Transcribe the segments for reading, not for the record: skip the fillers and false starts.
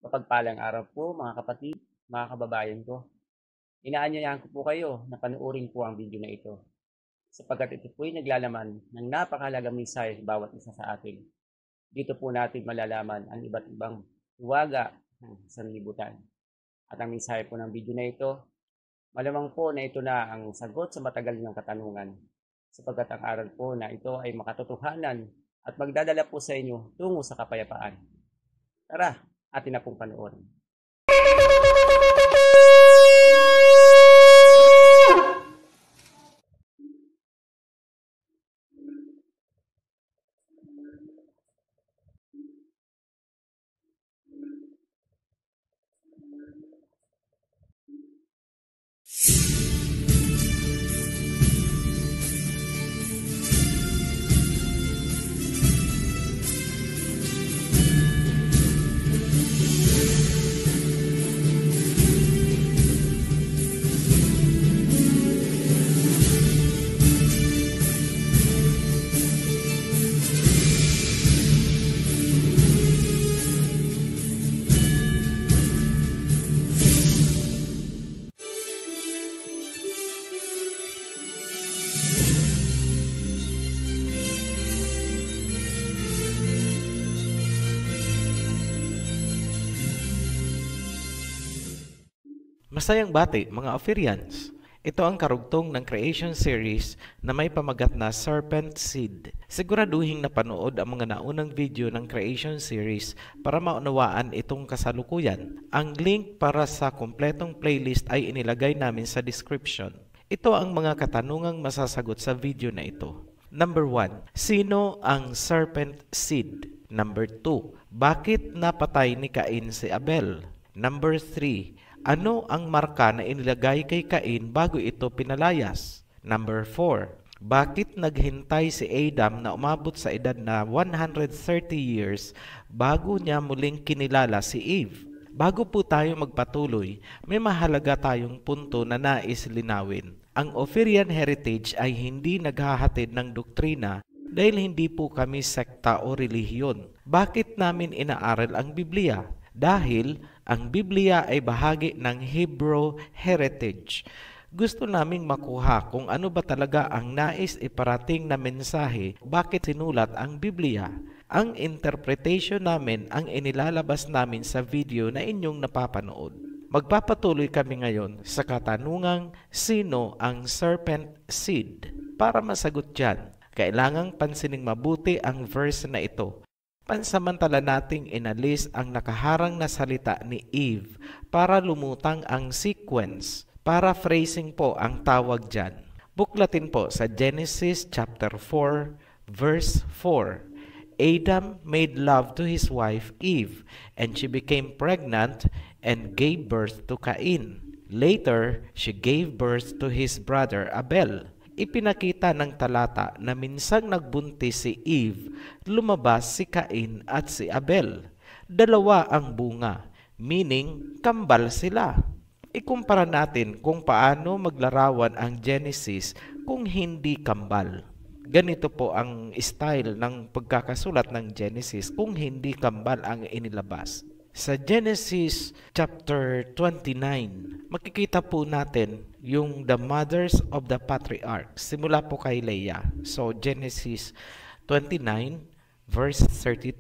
Mapagpalang araw po mga kapatid, mga kababayan ko. Inaanyayahan ko po kayo na panoorin po ang video na ito sapagkat ito po ay naglalaman ng napakahalagang mensahe sa bawat isa sa atin. Dito po natin malalaman ang iba't ibang hiwaga ng sanlibutan. At ang mensahe po ng video na ito, malamang po na ito na ang sagot sa matagal ng katanungan sapagkat ang aral po na ito ay makatotohanan at magdadala po sa inyo tungo sa kapayapaan. Tara, atin na pong panoorin. Masayang bati, mga Ophirians! Ito ang karugtong ng creation series na may pamagat na Serpent Seed. Siguraduhin napanood ang mga naunang video ng creation series para maunawaan itong kasalukuyan. Ang link para sa kumpletong playlist ay inilagay namin sa description. Ito ang mga katanungang masasagot sa video na ito. Number 1. Sino ang Serpent Seed? Number 2. Bakit napatay ni Cain si Abel? Number 3. Ano ang marka na inilagay kay Cain bago ito pinalayas? Number 4. Bakit naghintay si Adam na umabot sa edad na 130 years bago niya muling kinilala si Eve? Bago po tayo magpatuloy, may mahalaga tayong punto na nais linawin. Ang Ophirian heritage ay hindi naghahatid ng doktrina dahil hindi po kami sekta o relihiyon. Bakit namin inaaral ang Biblia? Dahil ang Biblia ay bahagi ng Hebrew heritage. Gusto naming makuha kung ano ba talaga ang nais iparating na mensahe, bakit sinulat ang Biblia. Ang interpretation namin ang inilalabas namin sa video na inyong napapanood. Magpapatuloy kami ngayon sa katanungang sino ang serpent seed. Para masagot dyan, kailangang pansining mabuti ang verse na ito. Pansamantala nating inalis ang nakaharang na salita ni Eve para lumutang ang sequence. Paraphrasing po ang tawag dyan. Buklatin po sa Genesis chapter 4 verse 4. Adam made love to his wife Eve, and she became pregnant and gave birth to Cain. Later, she gave birth to his brother Abel. Ipinakita ng talata na minsang nagbuntis si Eve, lumabas si Cain at si Abel. Dalawa ang bunga, meaning kambal sila. Ikumpara natin kung paano maglarawan ang Genesis kung hindi kambal. Ganito po ang style ng pagkakasulat ng Genesis kung hindi kambal ang inilabas. Sa Genesis chapter 29, makikita po natin yung the mothers of the patriarchs. Simula po kay Leah. So Genesis 29 verse 32.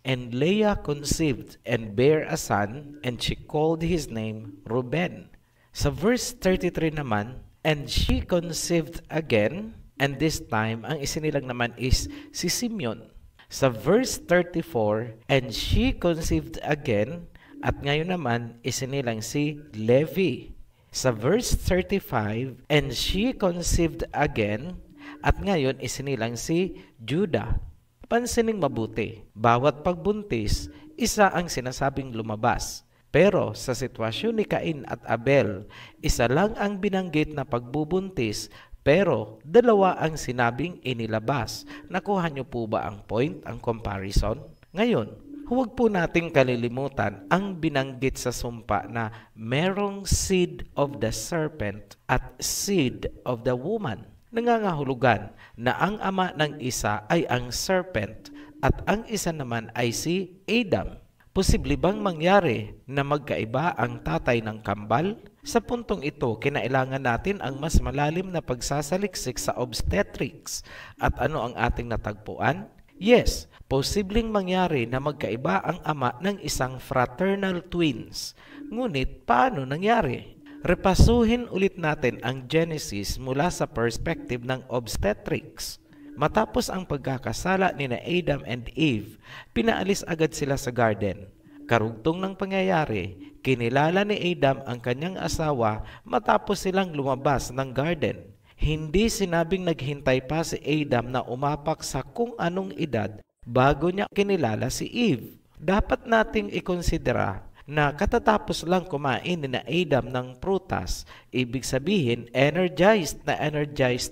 And Leah conceived and bare a son, and she called his name Reuben. Sa verse 33 naman, and she conceived again, and this time ang isinilang naman is si Simeon. Sa verse 34, and she conceived again, at ngayon naman isinilang si Levi. Sa verse 35, and she conceived again, at ngayon isinilang si Judah. Pansining mabuti, bawat pagbuntis, isa ang sinasabing lumabas. Pero sa sitwasyon ni Cain at Abel, isa lang ang binanggit na pagbubuntis, pero dalawa ang sinabing inilabas. Nakuha niyo po ba ang point, ang comparison? Ngayon, huwag po nating kalilimutan ang binanggit sa sumpa na merong seed of the serpent at seed of the woman. Nangangahulugan na ang ama ng isa ay ang serpent at ang isa naman ay si Adam. Posible bang mangyari na magkaiba ang tatay ng kambal? Sa puntong ito, kinailangan natin ang mas malalim na pagsasaliksik sa obstetrics. At ano ang ating natagpuan? Yes, posibleng mangyari na magkaiba ang ama ng isang fraternal twins. Ngunit paano nangyari? Repasuhin ulit natin ang Genesis mula sa perspective ng obstetrics. Matapos ang pagkakasala ni Adam and Eve, pinaalis agad sila sa garden. Karugtong ng pangyayari, kinilala ni Adam ang kanyang asawa matapos silang lumabas ng garden. Hindi sinabing naghintay pa si Adam na umapak sa kung anong edad bago niya kinilala si Eve. Dapat nating ikonsidera na katatapos lang kumain ni Adam ng prutas, ibig sabihin energized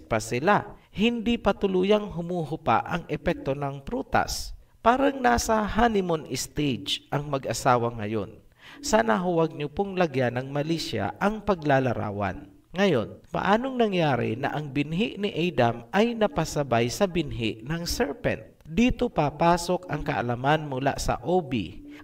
pa sila. Hindi pa tuluyang humuhupa ang epekto ng prutas. Parang nasa honeymoon stage ang mag-asawa ngayon. Sana huwag niyo pong lagyan ng malisya ang paglalarawan. Ngayon, paanong nangyari na ang binhi ni Adam ay napasabay sa binhi ng serpent? Dito papasok ang kaalaman mula sa OB,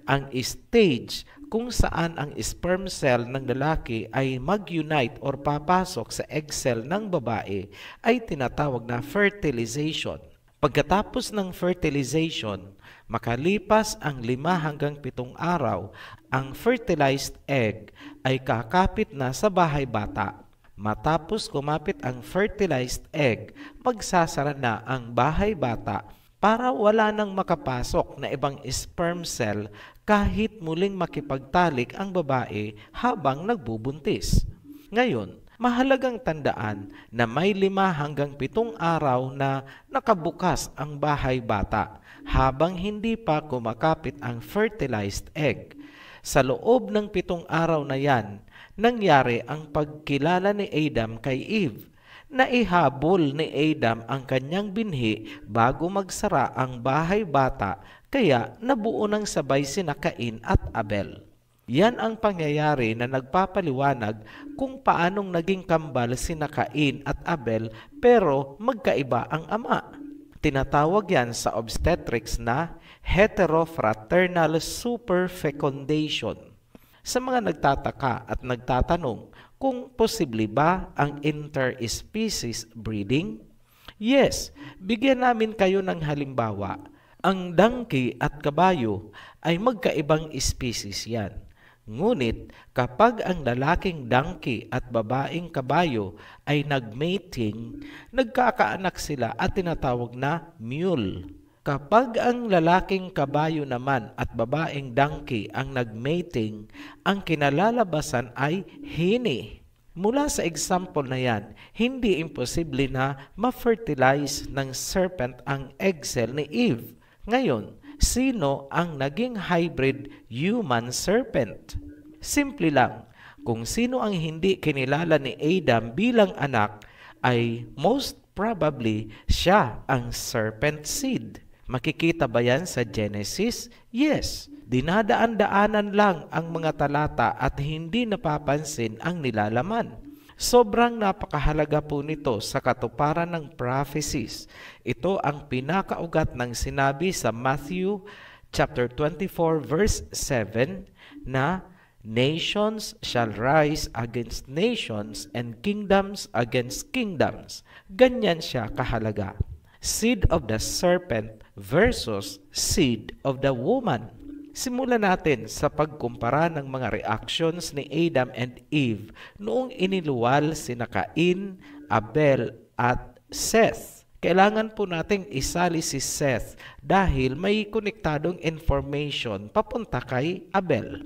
ang stage kung saan ang sperm cell ng lalaki ay mag-unite or papasok sa egg cell ng babae ay tinatawag na fertilization. Pagkatapos ng fertilization, makalipas ang 5 hanggang 7 araw, ang fertilized egg ay kakapit na sa bahay bata. Matapos kumapit ang fertilized egg, magsasara na ang bahay bata para wala nang makapasok na ibang sperm cell kahit muling makipagtalik ang babae habang nagbubuntis. Ngayon, mahalagang tandaan na may 5 hanggang 7 araw na nakabukas ang bahay bata habang hindi pa kumakapit ang fertilized egg. Sa loob ng 7 araw na yan, nangyari ang pagkilala ni Adam kay Eve. Naihabol ni Adam ang kanyang binhi bago magsara ang bahay bata, kaya nabuo ng sabay sina Cain at Abel. Yan ang pangyayari na nagpapaliwanag kung paanong naging kambal sina Cain at Abel pero magkaiba ang ama. Tinatawag yan sa obstetrics na heterofraternal superfecundation. Sa mga nagtataka at nagtatanong kung posible ba ang interspecies breeding? Yes, bigyan namin kayo ng halimbawa. Ang donkey at kabayo ay magkaibang species yan. Ngunit kapag ang lalaking donkey at babaeng kabayo ay nagmating, nagkakaanak sila at tinatawag na mule. Kapag ang lalaking kabayo naman at babaeng donkey ang nagmating, ang kinalalabasan ay hini. Mula sa example na yan, hindi imposible na ma-fertilize ng serpent ang egg cell ni Eve. Ngayon, sino ang naging hybrid human serpent? Simple lang, kung sino ang hindi kinilala ni Adam bilang anak, ay most probably siya ang serpent seed. Makikita ba yan sa Genesis? Yes. Dinadaan-daanan lang ang mga talata at hindi napapansin ang nilalaman. Sobrang napakahalaga po nito sa katuparan ng prophecies. Ito ang pinakaugat ng sinabi sa Matthew chapter 24 verse 7 na nations shall rise against nations and kingdoms against kingdoms. Ganyan siya kahalaga. Seed of the serpent versus seed of the woman. Simulan natin sa pagkumpara ng mga reactions ni Adam and Eve noong iniluwal sina Cain, Abel at Seth. Kailangan po nating isali si Seth dahil may konektadong information papunta kay Abel.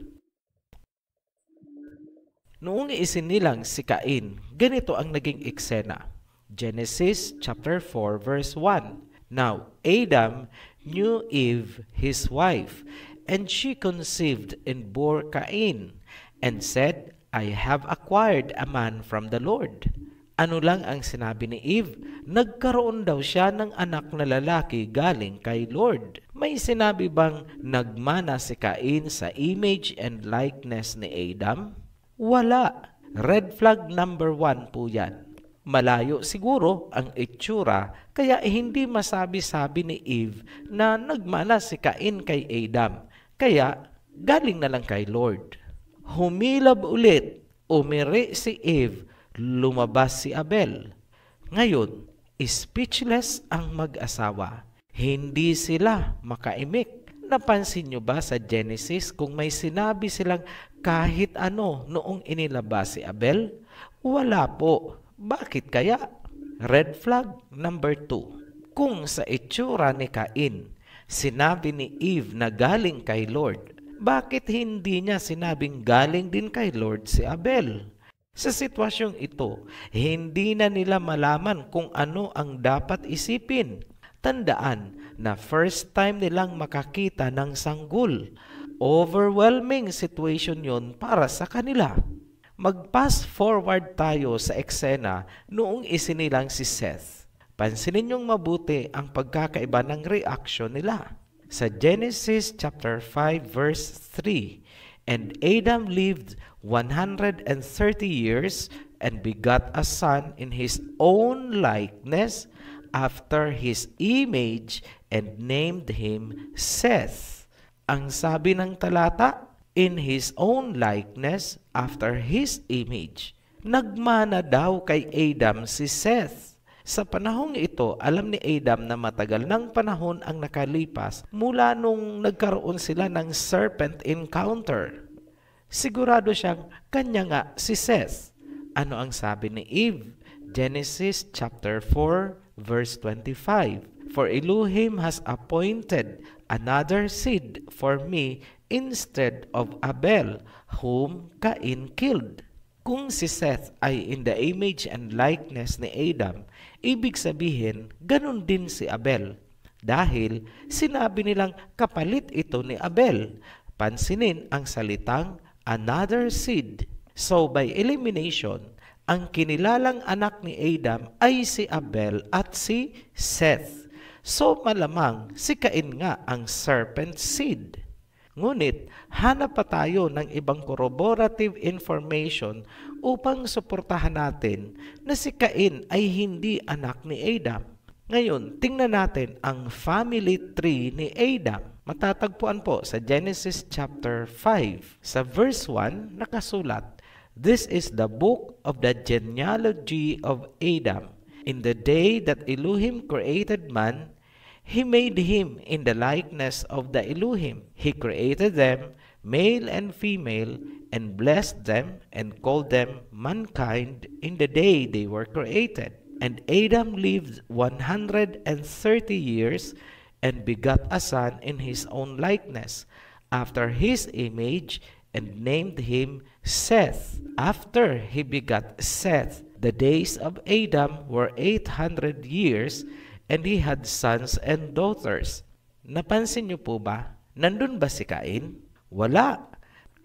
Noong isinilang si Cain, ganito ang naging eksena. Genesis chapter 4 verse 1. Now Adam knew Eve his wife, and she conceived and bore Cain, and said, I have acquired a man from the Lord. Ano lang ang sinabi ni Eve? Nagkaroon daw siya ng anak na lalaki galing kay Lord. May sinabi bang nagmana si Cain sa image and likeness ni Adam? Wala. Red flag number 1 po yan. Malayo siguro ang itsura, kaya hindi masabi-sabi ni Eve na nagmana si Cain kay Adam. Kaya galing na lang kay Lord. Humilab ulit, umiri si Eve, lumabas si Abel. Ngayon, speechless ang mag-asawa. Hindi sila makaimik. Napansin nyo ba sa Genesis kung may sinabi silang kahit ano noong inilabas si Abel? Wala po. Bakit kaya? Red flag number 2. Kung sa itsura ni Cain, sinabi ni Eve na galing kay Lord, bakit hindi niya sinabing galing din kay Lord si Abel? Sa sitwasyong ito, hindi na nila malaman kung ano ang dapat isipin. Tandaan na first time nilang makakita ng sanggol. Overwhelming situation yon para sa kanila. Mag-pass forward tayo sa eksena noong isinilang si Seth. Pansinin niyong mabuti ang pagkakaiba ng reaction nila. Sa Genesis chapter 5 verse 3, "And Adam lived 130 years and begot a son in his own likeness after his image and named him Seth." Ang sabi ng talata, in his own likeness after his image. Nagmana daw kay Adam si Seth. Sa panahong ito, alam ni Adam na matagal ng panahon ang nakalipas mula nung nagkaroon sila ng serpent encounter. Sigurado siyang kanya nga si Seth. Ano ang sabi ni Eve? Genesis chapter 4 verse 25. "For Elohim has appointed another seed for me instead of Abel, whom Cain killed." Kung si Seth ay in the image and likeness ni Adam, ibig sabihin, ganun din si Abel. Dahil sinabi nilang kapalit ito ni Abel. Pansinin ang salitang another seed. So by elimination, ang kinilalang anak ni Adam ay si Abel at si Seth. So malamang si Cain nga ang serpent seed. Ngunit hanap pa tayo ng ibang corroborative information upang suportahan natin na si Cain ay hindi anak ni Adam. Ngayon, tingnan natin ang family tree ni Adam. Matatagpuan po sa Genesis chapter 5. Sa verse 1, nakasulat, "This is the book of the genealogy of Adam. In the day that Elohim created man, He made him in the likeness of the Elohim. He created them, male and female, and blessed them, and called them mankind in the day they were created. And Adam lived 130 years, and begot a son in his own likeness, after his image, and named him Seth. After he begot Seth, the days of Adam were 800 years, and he had sons and daughters." Napansin niyo po ba? Nandun ba si Cain? Wala.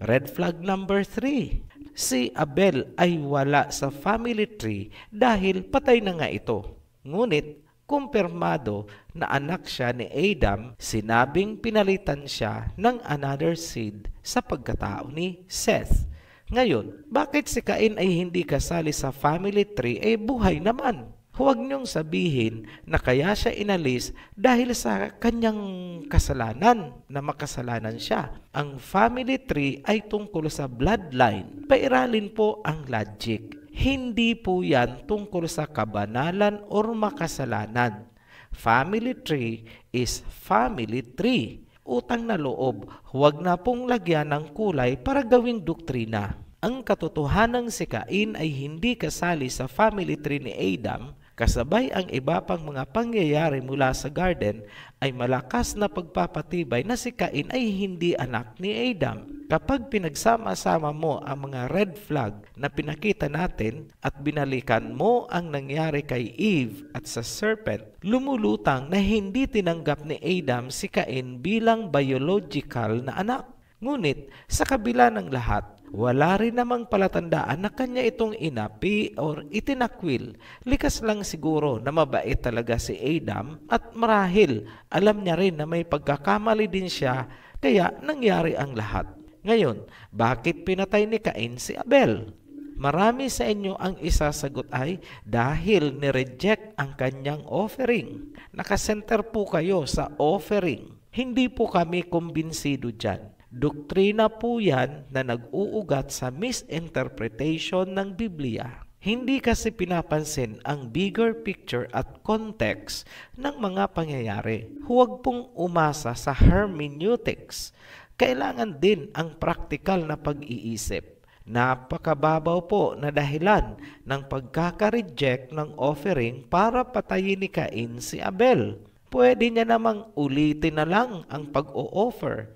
Red flag number 3. Si Abel ay wala sa family tree dahil patay na nga ito. Ngunit, kumpirmado na anak siya ni Adam, sinabing pinalitan siya ng another seed sa pagkatao ni Seth. Ngayon, bakit si Cain ay hindi kasali sa family tree? Buhay naman. Huwag niyong sabihin na kaya siya inalis dahil sa kanyang kasalanan, na makasalanan siya. Ang family tree ay tungkol sa bloodline. Pairalin po ang logic. Hindi po yan tungkol sa kabanalan or makasalanan. Family tree is family tree. Utang na loob, huwag na pong lagyan ng kulay para gawing doktrina. Ang katotohanang si Cain ay hindi kasali sa family tree ni Adam, kasabay ang iba pang mga pangyayari mula sa garden, ay malakas na pagpapatibay na si Cain ay hindi anak ni Adam. Kapag pinagsama-sama mo ang mga red flag na pinakita natin at binalikan mo ang nangyari kay Eve at sa serpent, lumulutang na hindi tinanggap ni Adam si Cain bilang biological na anak. Ngunit sa kabila ng lahat, wala rin namang palatandaan na kanya itong inapi or itinakwil. Likas lang siguro na mabait talaga si Adam at marahil alam niya rin na may pagkakamali din siya kaya nangyari ang lahat. Ngayon, bakit pinatay ni Cain si Abel? Marami sa inyo ang isasagot ay dahil ni-reject ang kanyang offering. Nakasenter po kayo sa offering. Hindi po kami kumbinsido dyan. Doktrina po yan na nag-uugat sa misinterpretation ng Biblia. Hindi kasi pinapansin ang bigger picture at context ng mga pangyayari. Huwag pong umasa sa hermeneutics. Kailangan din ang praktikal na pag-iisip. Napakababaw po na dahilan ng pagkaka-reject ng offering para patayin ni Cain si Abel. Pwede niya namang ulitin na lang ang pag-o-offer.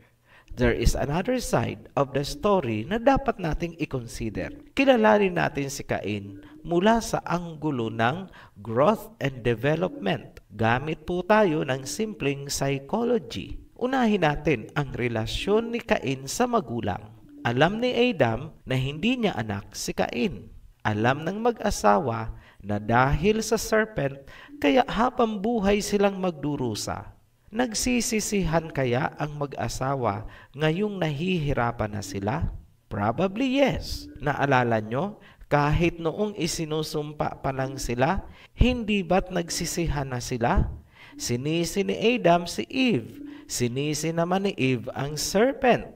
There is another side of the story na dapat nating i-consider. Kilalanin natin si Cain mula sa anggulo ng growth and development. Gamit po tayo ng simpleng psychology. Unahin natin ang relasyon ni Cain sa magulang. Alam ni Adam na hindi niya anak si Cain. Alam ng mag-asawa na dahil sa serpent, kaya habang buhay silang magdurusa. Nagsisisihan kaya ang mag-asawa ngayong nahihirapan na sila? Probably yes. Naalala nyo, kahit noong isinusumpa pa lang sila, hindi ba't nagsisihan na sila? Sinisi ni Adam si Eve. Sinisi naman ni Eve ang serpent.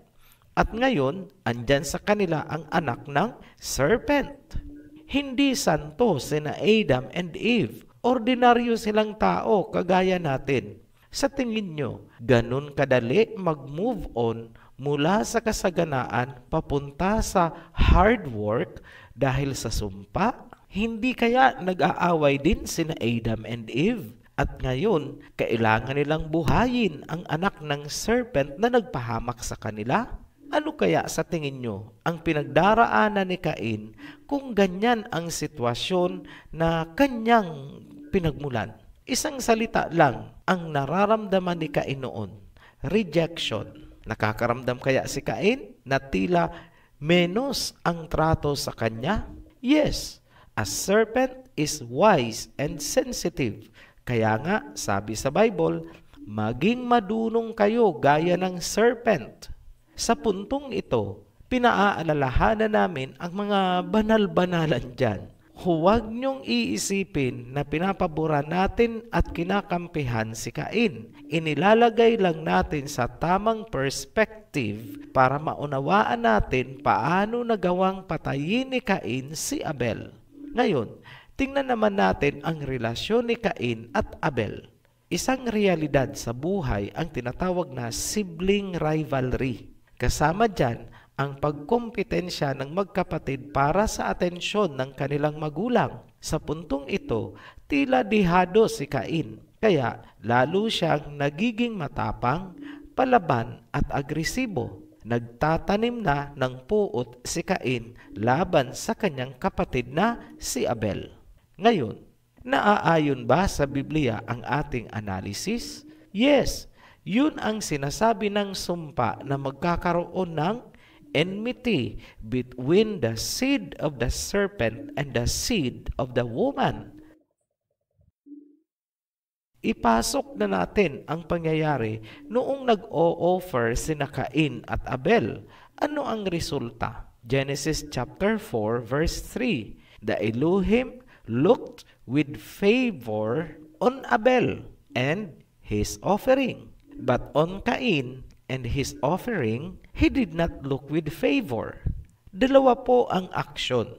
At ngayon, andyan sa kanila ang anak ng serpent. Hindi santo sina Adam and Eve. Ordinaryo silang tao kagaya natin. Sa tingin nyo, ganun kadali mag-move on mula sa kasaganaan papunta sa hard work dahil sa sumpa? Hindi kaya nag-aaway din sina Adam and Eve? At ngayon, kailangan nilang buhayin ang anak ng serpent na nagpahamak sa kanila? Ano kaya sa tingin nyo ang pinagdaraanan ni Cain kung ganyan ang sitwasyon na kanyang pinagmulan? Isang salita lang ang nararamdaman ni Cain noon, rejection. Nakakaramdam kaya si Cain na tila menos ang trato sa kanya? Yes, a serpent is wise and sensitive. Kaya nga, sabi sa Bible, maging madunong kayo gaya ng serpent. Sa puntong ito, pinaaalalahanan namin ang mga banal-banalan dyan. Huwag niyong iisipin na pinapabura natin at kinakampihan si Cain. Inilalagay lang natin sa tamang perspective para maunawaan natin paano nagawang patayin ni Cain si Abel. Ngayon, tingnan naman natin ang relasyon ni Cain at Abel. Isang realidad sa buhay ang tinatawag na sibling rivalry. Kasama dyan ang pagkompetensya ng magkapatid para sa atensyon ng kanilang magulang. Sa puntong ito, tila dihado si Cain. Kaya lalo siyang nagiging matapang, palaban at agresibo. Nagtatanim na ng puot si Cain laban sa kanyang kapatid na si Abel. Ngayon, naaayon ba sa Biblia ang ating analysis? Yes, yun ang sinasabi ng sumpa na magkakaroon ng enmity between the seed of the serpent and the seed of the woman. Ipasok na natin ang pangyayari noong nag-o-offer sina Cain at Abel. Ano ang resulta? Genesis chapter 4 verse 3. The Elohim looked with favor on Abel and his offering, but on Cain and his offering, he did not look with favor. Dalawa po ang aksyon.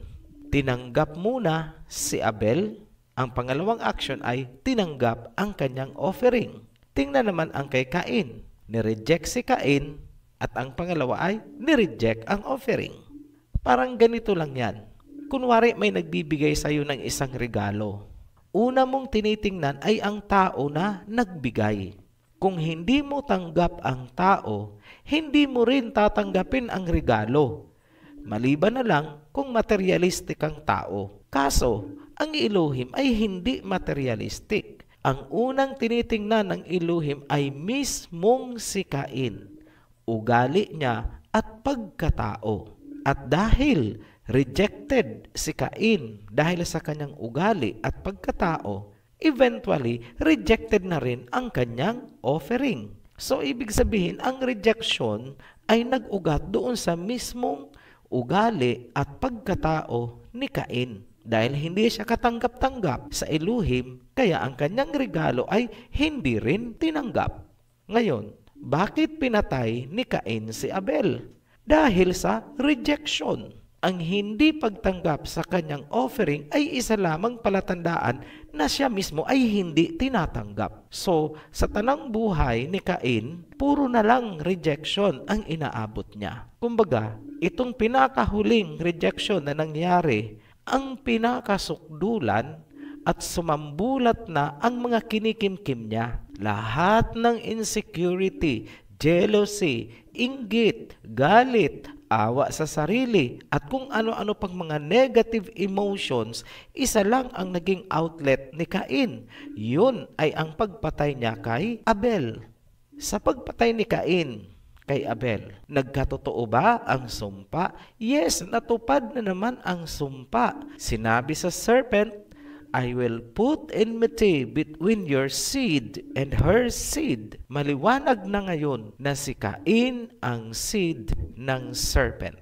Tinanggap muna si Abel. Ang pangalawang aksyon ay tinanggap ang kanyang offering. Tingnan naman ang kay Cain. Nireject si Cain at ang pangalawa ay nireject ang offering. Parang ganito lang yan. Kunwari may nagbibigay sa iyo ng isang regalo. Una mong tinitingnan ay ang tao na nagbigay. Kung hindi mo tanggap ang tao, hindi mo rin tatanggapin ang regalo. Maliban na lang kung materialistic ang tao. Kaso, ang Elohim ay hindi materialistic. Ang unang tinitingnan ng Elohim ay mismong si Cain, ugali niya at pagkatao. At dahil rejected si Cain dahil sa kanyang ugali at pagkatao, eventually, rejected na rin ang kanyang offering. So, ibig sabihin, ang rejection ay nag-ugat doon sa mismong ugali at pagkatao ni Cain. Dahil hindi siya katanggap-tanggap sa Elohim, kaya ang kanyang regalo ay hindi rin tinanggap. Ngayon, Bakit pinatay ni Cain si Abel? Dahil sa rejection. Ang hindi pagtanggap sa kanyang offering ay isa lamang palatandaan na siya mismo ay hindi tinatanggap. So, sa tanang buhay ni Cain, puro na lang rejection ang inaabot niya. Kumbaga, itong pinakahuling rejection na nangyari, ang pinakasukdulan at sumambulat na ang mga kinikimkim niya. Lahat ng insecurity, jealousy, inggit, galit, awa sa sarili, at kung ano-ano pang mga negative emotions, isa lang ang naging outlet ni Cain. Yun ay ang pagpatay niya kay Abel. Sa pagpatay ni Cain kay Abel, nagkatotoo ba ang sumpa? Yes, natupad na naman ang sumpa. Sinabi sa serpent, I will put enmity between your seed and her seed. Maliwanag na ngayon na si Cain ang seed ng serpent.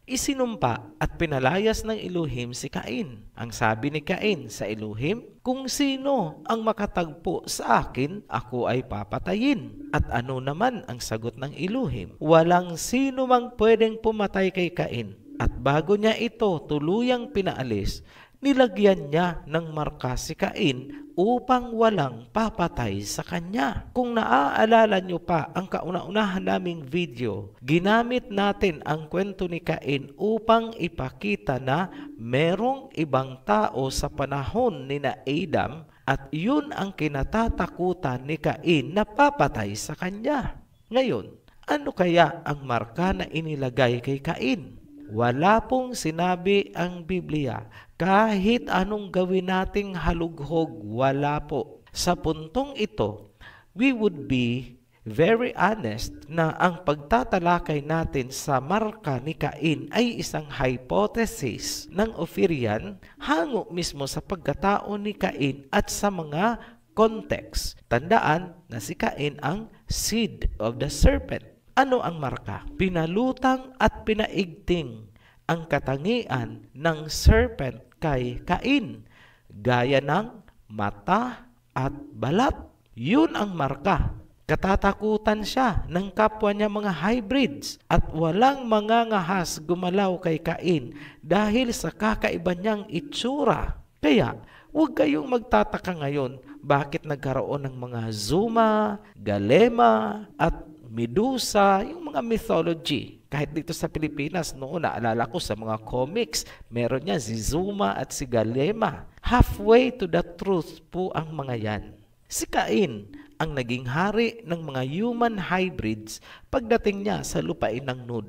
Isinumpa at pinalayas ng Elohim si Cain. Ang sabi ni Cain sa Elohim, kung sino ang makatagpo sa akin, ako ay papatayin. At ano naman ang sagot ng Elohim? Walang sino mang pwedeng pumatay kay Cain. At bago niya ito tuluyang pinaalis, nilagyan niya ng marka si Cain upang walang papatay sa kanya. Kung naaalala nyo pa ang kauna-unahan naming video, ginamit natin ang kwento ni Cain upang ipakita na merong ibang tao sa panahon ni na Adam at yun ang kinatatakutan ni Cain na papatay sa kanya. Ngayon, ano kaya ang marka na inilagay kay Cain? Wala pong sinabi ang Biblia. Kahit anong gawin nating halughog, wala po. Sa puntong ito, we would be very honest na ang pagtatalakay natin sa marka ni Cain ay isang hypothesis ng Ophirian hango mismo sa pagkatao ni Cain at sa mga context. Tandaan na si Cain ang seed of the serpent. Ano ang marka? Pinalutang at pinaigting ang katangian ng serpent kay Cain, gaya ng mata at balat. Yun ang marka. Katatakutan siya ng kapwa niya mga hybrids at walang mangangahas gumalaw kay Cain dahil sa kakaiba niyang itsura. Kaya, huwag kayong magtataka ngayon bakit nagkaroon ng mga Zuma, Galema at Medusa, yung mga mythology. Kahit dito sa Pilipinas, noon naalala ko sa mga comics, meron niya si Zuma at si Galema. Halfway to the truth po ang mga yan. Si Cain ang naging hari ng mga human hybrids pagdating niya sa lupain ng Nod.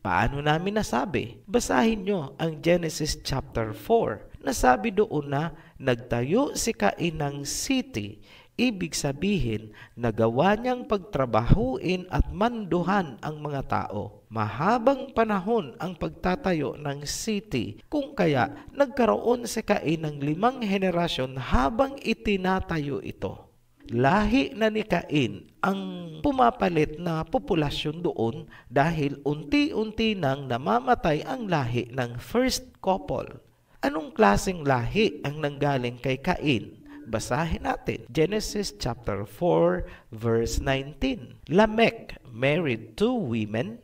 Paano namin nasabi? Basahin nyo ang Genesis chapter 4. Nasabi doon na nagtayo si Cain ng city. Ibig sabihin, nagawa niyang pagtrabahuin at manduhan ang mga tao. Mahabang panahon ang pagtatayo ng city, kung kaya nagkaroon si Cain ng 5 henerasyon habang itinatayo ito. Lahi na ni Cain ang pumapalit na populasyon doon dahil unti-unti nang namamatay ang lahi ng first couple. Anong klaseng lahi ang nanggaling kay Cain? Basahin natin. Genesis chapter 4 verse 19. Lamech married 2 women,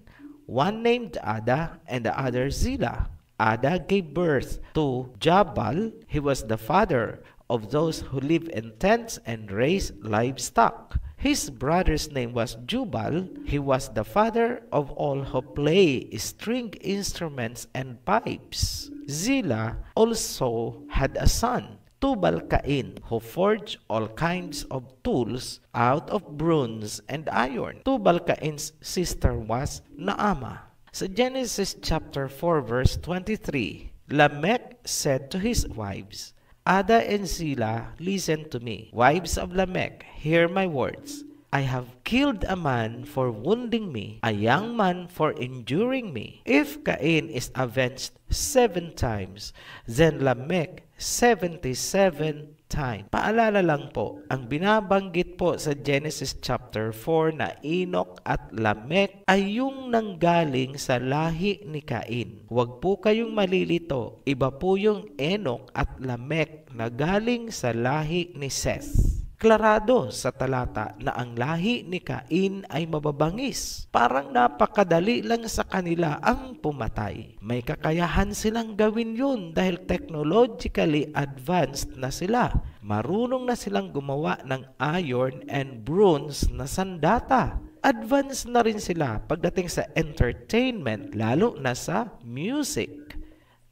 one named Ada and the other Zillah. Ada gave birth to Jabal. He was the father of those who live in tents and raise livestock. His brother's name was Jubal. He was the father of all who play string instruments and pipes. Zillah also had a son, Tubal-Cain, who forged all kinds of tools out of bronze and iron. Tubal-Cain's sister was Naamah. Sa Genesis chapter 4 verse 23, Lamech said to his wives, Ada and Zillah, listen to me. Wives of Lamech, hear my words. I have killed a man for wounding me, a young man for injuring me. If Cain is avenged 7 times, then Lamech 77 times. Paalala lang po, ang binabanggit po sa Genesis chapter 4 na Enoch at Lamech ay yung nanggaling sa lahi ni Cain. Huwag po kayong malilito, iba po yung Enoch at Lamech na galing sa lahi ni Seth. Klarado sa talata na ang lahi ni Cain ay mababangis. Parang napakadali lang sa kanila ang pumatay. May kakayahan silang gawin yun dahil technologically advanced na sila. Marunong na silang gumawa ng iron and bronze na sandata. Advanced na rin sila pagdating sa entertainment, lalo na sa music.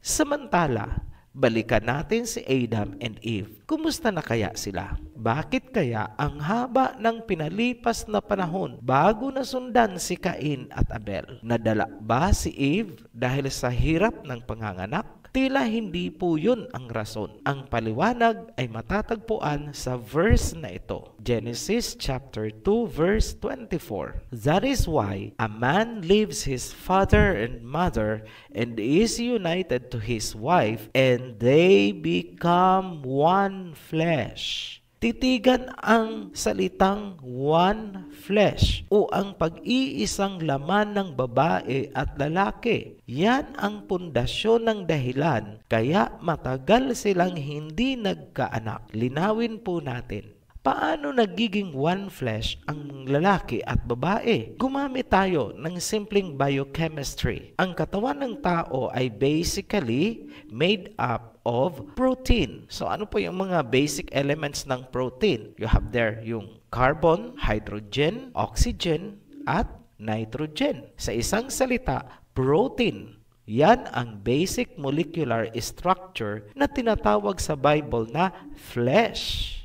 Samantala, balikan natin si Adam and Eve. Kumusta na kaya sila? Bakit kaya ang haba ng pinalipas na panahon bago nasundan si Cain at Abel? Nadala ba si Eve dahil sa hirap ng panganganak? Tila hindi po yun ang rason. Ang paliwanag ay matatagpuan sa verse na ito. Genesis chapter 2 verse 24. That is why a man leaves his father and mother and is united to his wife, and they become one flesh. Titigan ang salitang one flesh o ang pag-iisang laman ng babae at lalaki. Yan ang pundasyon ng dahilan kaya matagal silang hindi nagkaanak. Linawin po natin. Paano nagiging one flesh ang lalaki at babae? Gumamit tayo ng simpleng biochemistry. Ang katawan ng tao ay basically made up of protein. So ano po yung mga basic elements ng protein? You have there yung carbon, hydrogen, oxygen, at nitrogen. Sa isang salita, protein. Yan ang basic molecular structure na tinatawag sa Bible na flesh.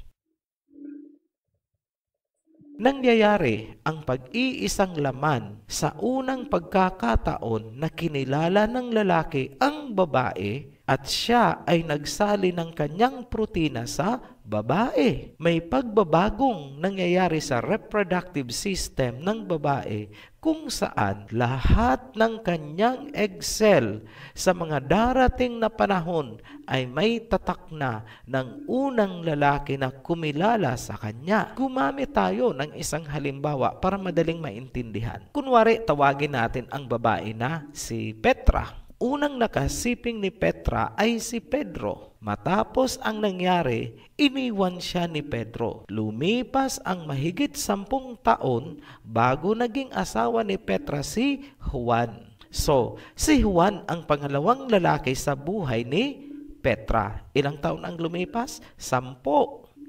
Nangyayari ang pag-iisang laman sa unang pagkakataon na kinilala ng lalaki ang babae at siya ay nagsali ng kanyang protina sa babae. May pagbabagong nangyayari sa reproductive system ng babae kung saan lahat ng kanyang egg cell sa mga darating na panahon ay may tatak na ng unang lalaki na kumilala sa kanya. Gumamit tayo ng isang halimbawa para madaling maintindihan. Kunwari, tawagin natin ang babae na si Petra. Unang nakasiping ni Petra ay si Pedro. Matapos ang nangyari, iniwan siya ni Pedro. Lumipas ang mahigit 10 taon bago naging asawa ni Petra si Juan. So, si Juan ang pangalawang lalaki sa buhay ni Petra. Ilang taon ang lumipas? 10.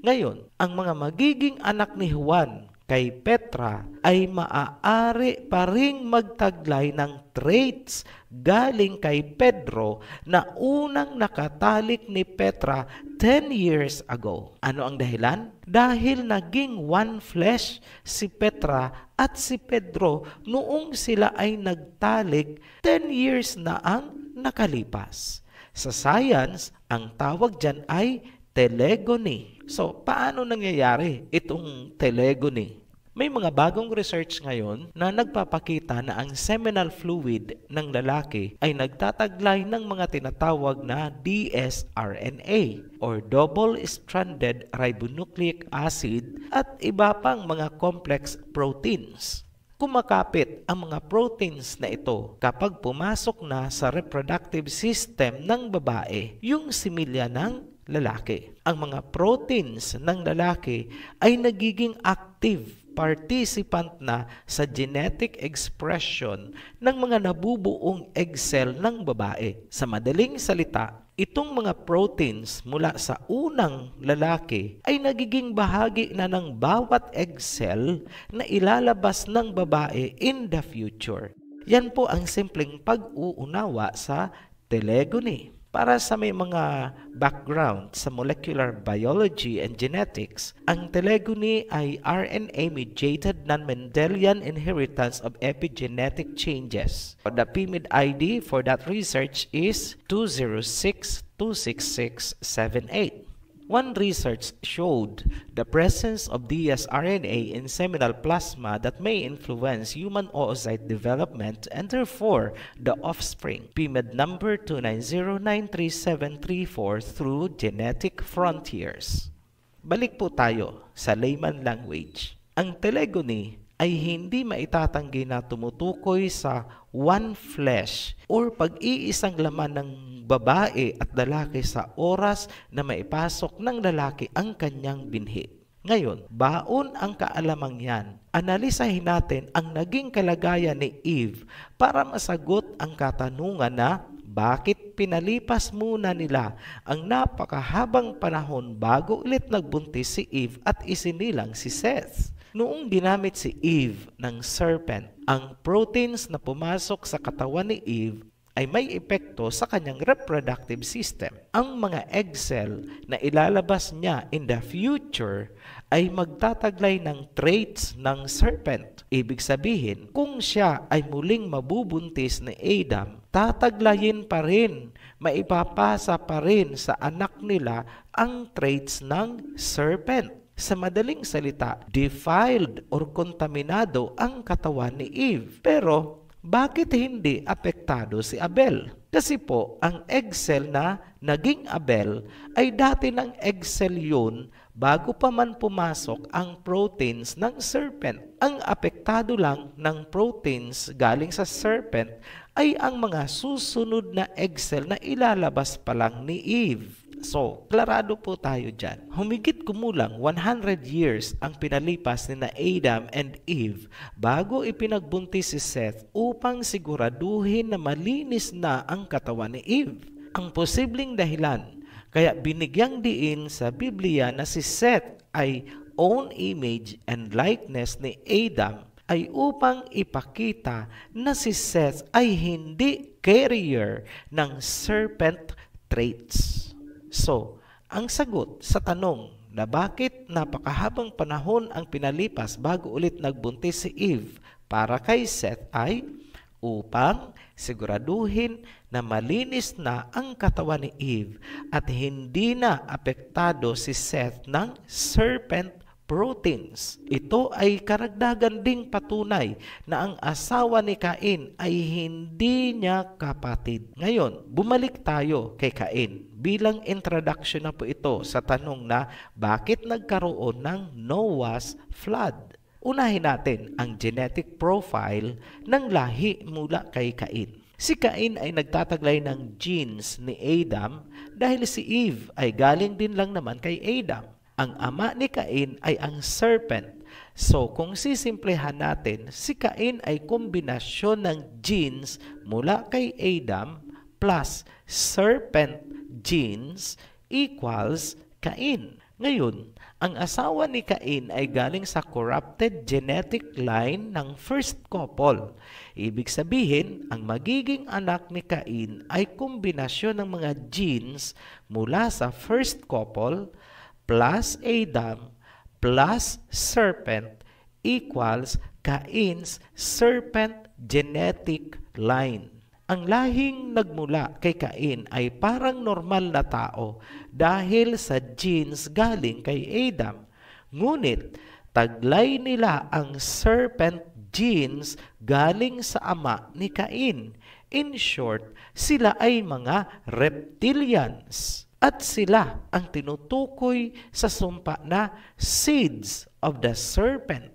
Ngayon, ang mga magiging anak ni Juan kay Petra ay maaari pa ring magtaglay ng traits galing kay Pedro na unang nakatalik ni Petra 10 years ago. Ano ang dahilan? Dahil naging one flesh si Petra at si Pedro noong sila ay nagtalik 10 years na ang nakalipas. Sa science, ang tawag dyan ay telegony. So, paano nangyayari itong telegony? May mga bagong research ngayon na nagpapakita na ang seminal fluid ng lalaki ay nagtataglay ng mga tinatawag na dsRNA or double-stranded ribonucleic acid at iba pang mga complex proteins. Kumakapit ang mga proteins na ito kapag pumasok na sa reproductive system ng babae, yung similya ng lalaki. Ang mga proteins ng lalaki ay nagiging active participant na sa genetic expression ng mga nabubuong egg cell ng babae. Sa madaling salita, itong mga proteins mula sa unang lalaki ay nagiging bahagi na ng bawat egg cell na ilalabas ng babae in the future. Yan po ang simpleng pag-uunawa sa telegony. Para sa may mga background sa molecular biology and genetics, ang telegony ay RNA-mediated non-Mendelian inheritance of epigenetic changes. The PIMID ID for that research is 206-26678. One research showed the presence of dsRNA in seminal plasma that may influence human oocyte development and therefore the offspring. PIMID number 2909374 through Genetic Frontiers. Balik po tayo sa layman language. Ang telegony ay hindi maitatanggi na tumutukoy sa one flesh or pag-iisang laman ng babae at lalaki sa oras na maipasok ng lalaki ang kanyang binhi. Ngayon, baon ang kaalamang yan. Analisahin natin ang naging kalagayan ni Eve para masagot ang katanungan na bakit pinalipas muna nila ang napakahabang panahon bago ulit nagbuntis si Eve at isinilang si Seth. Noong ginamit si Eve ng serpent, ang proteins na pumasok sa katawan ni Eve ay may epekto sa kanyang reproductive system. Ang mga egg cell na ilalabas niya in the future ay magtataglay ng traits ng serpent. Ibig sabihin, kung siya ay muling mabubuntis ni Adam, tataglayin pa rin, maipapasa pa rin sa anak nila ang traits ng serpent. Sa madaling salita, defiled or kontaminado ang katawan ni Eve. Pero bakit hindi apektado si Abel? Kasi po, ang egg cell na naging Abel ay dati ng egg cell yun bago pa man pumasok ang proteins ng serpent. Ang apektado lang ng proteins galing sa serpent ay ang mga susunod na egg cell na ilalabas pa lang ni Eve. So, klarado po tayo dyan. Humigit kumulang 100 years ang pinalipas ni na Adam and Eve bago ipinagbuntis si Seth upang siguraduhin na malinis na ang katawan ni Eve. Ang posibleng dahilan kaya binigyang diin sa Biblia na si Seth ay own image and likeness ni Adam ay upang ipakita na si Seth ay hindi carrier ng serpent traits. So, ang sagot sa tanong na bakit napakahabang panahon ang pinalipas bago ulit nagbuntis si Eve para kay Seth ay upang siguraduhin na malinis na ang katawan ni Eve at hindi na apektado si Seth ng serpent proteins. Ito ay karagdagan ding patunay na ang asawa ni Cain ay hindi niya kapatid. Ngayon, bumalik tayo kay Cain. Bilang introduction na po ito sa tanong na bakit nagkaroon ng Noah's flood. Unahin natin ang genetic profile ng lahi mula kay Cain. Si Cain ay nagtataglay ng genes ni Adam dahil si Eve ay galing din lang naman kay Adam. Ang ama ni Cain ay ang serpent. So kung sisimplehan natin, si Cain ay kombinasyon ng genes mula kay Adam plus serpent genes equals Cain. Ngayon, ang asawa ni Cain ay galing sa corrupted genetic line ng first couple. Ibig sabihin, ang magiging anak ni Cain ay kombinasyon ng mga genes mula sa first couple plus Adam plus serpent equals Cain's serpent genetic line. Ang lahing nagmula kay Cain ay parang normal na tao dahil sa genes galing kay Adam. Ngunit, taglay nila ang serpent genes galing sa ama ni Cain. In short, sila ay mga reptilians. At sila ang tinutukoy sa sumpa na seeds of the serpent.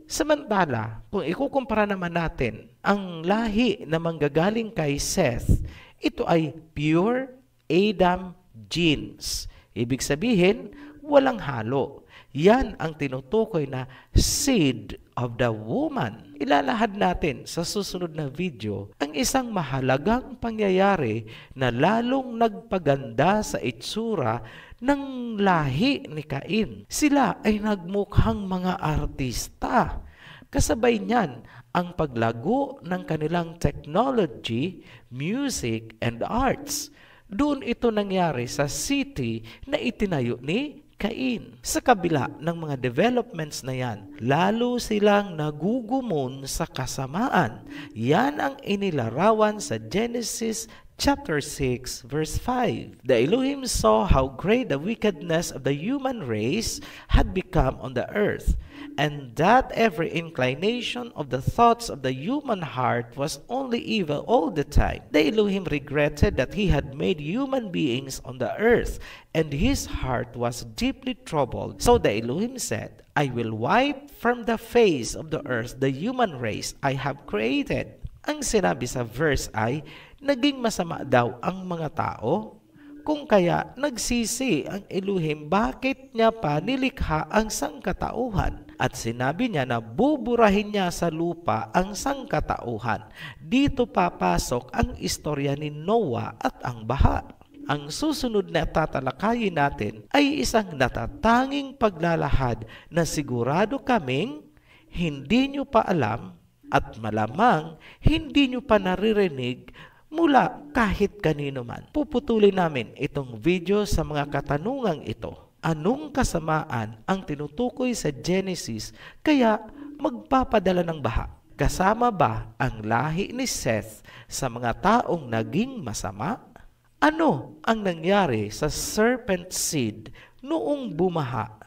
Samantala, kung ikukumpara naman natin ang lahi na manggagaling kay Seth, ito ay pure Adam genes. Ibig sabihin, walang halo. Yan ang tinutukoy na seed of the woman. Ilalahad natin sa susunod na video ang isang mahalagang pangyayari na lalong nagpaganda sa itsura ng lahi ni Cain. Sila ay nagmukhang mga artista. Kasabay niyan ang paglago ng kanilang technology, music, and arts. Doon ito nangyari sa city na itinayo ni Cain. Sa kabila ng mga developments na yan, lalo silang nagugumon sa kasamaan. Yan ang inilarawan sa Genesis chapter 6 verse 5. The Elohim saw how great the wickedness of the human race had become on the earth, and that every inclination of the thoughts of the human heart was only evil all the time. The Elohim regretted that he had made human beings on the earth, and his heart was deeply troubled. So the Elohim said, I will wipe from the face of the earth the human race I have created. Ang sinabi sa verse ay, naging masama daw ang mga tao Kung kaya nagsisi ang Elohim bakit niya pa nilikha ang sangkatauhan at sinabi niya na buburahin niya sa lupa ang sangkatauhan. Dito papasok ang istorya ni Noah at ang baha. Ang susunod na tatalakayin natin ay isang natatanging paglalahad na sigurado kaming hindi nyo pa alam at malamang hindi nyo pa naririnig mula kahit kanino man. Puputulin namin itong video sa mga katanungang ito. Anong kasamaan ang tinutukoy sa Genesis kaya magpapadala ng baha? Kasama ba ang lahi ni Seth sa mga taong naging masama? Ano ang nangyari sa serpent seed noong bumaha?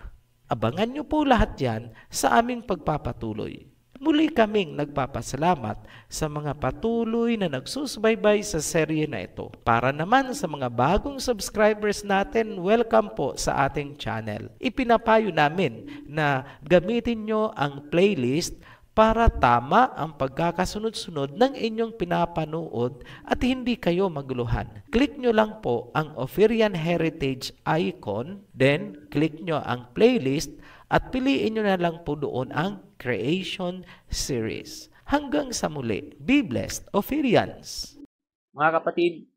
Abangan niyo po lahat yan sa aming pagpapatuloy. Muli kaming nagpapasalamat sa mga patuloy na nagsusubaybay sa serye na ito. Para naman sa mga bagong subscribers natin, welcome po sa ating channel. Ipinapayo namin na gamitin nyo ang playlist para tama ang pagkakasunod-sunod ng inyong pinapanood at hindi kayo maguluhan. Click nyo lang po ang Ophirian Heritage icon, then click nyo ang playlist at piliin nyo na lang po doon ang Creation Series. Hanggang sa muli, be blessed, Ophirians! Mga kapatid,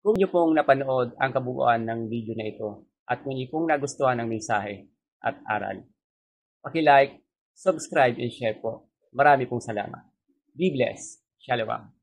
kung niyo pong napanood ang kabuuan ng video na ito at kung niyo pong nagustuhan ang mensahe at aral, paki-like, subscribe, and share po. Marami pong salamat. Be blessed. Shalom.